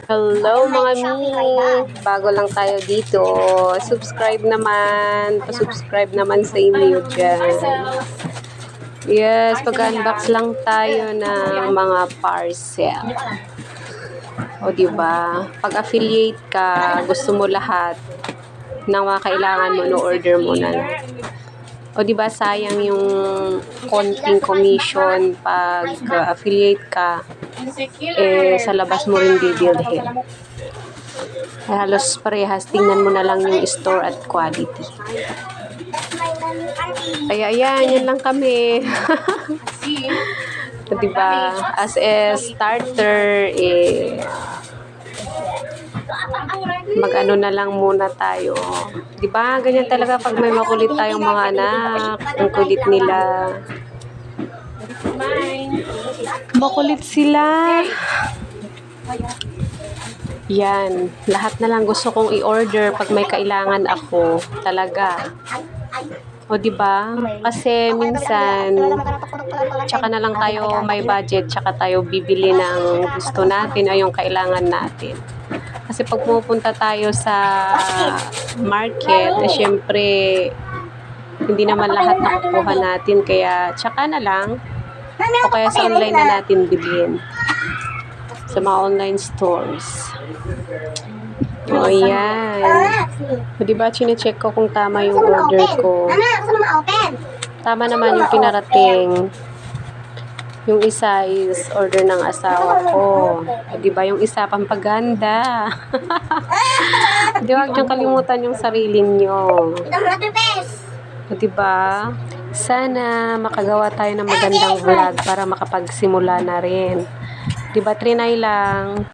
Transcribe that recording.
Hello mga mi! Bago lang tayo dito. Subscribe naman. Pa-subscribe naman sa inyo dyan. Yes, pag-unbox lang tayo ng mga parcel. O diba? Pag-affiliate ka, gusto mo lahat ng mga kailangan mo, no-order mo na lang. O diba sayang yung konting commission pag affiliate ka, sa labas mo rin bibilhin. Halos parehas, tingnan mo na lang yung store at quality. Kaya ayan, yan lang kami. O diba, as a starter, mag-ano na lang muna tayo. Diba, ganyan talaga pag may makulit tayong mga anak. Ang kulit nila. Makulit sila. Yan. Lahat na lang gusto kong i-order pag may kailangan ako. Talaga. O diba? Kasi minsan, tsaka na lang tayo may budget, tsaka tayo bibili ng gusto natin o yung kailangan natin. Kasi pag pupunta tayo sa market, syempre, hindi naman lahat nakukuha natin. Kaya, tsaka na lang, o kaya sa online na natin bilhin. Sa mga online stores. O yan. O diba, chinecheck ko kung tama yung order ko. Tama naman yung pinarating. Yung isa is order ng asawa ko. O diba, yung isa pampaganda. Di wag niyong kalimutan yung sarili niyo. O diba, sana makagawa tayo ng magandang vlog para makapagsimula na rin. Diba, trinay lang.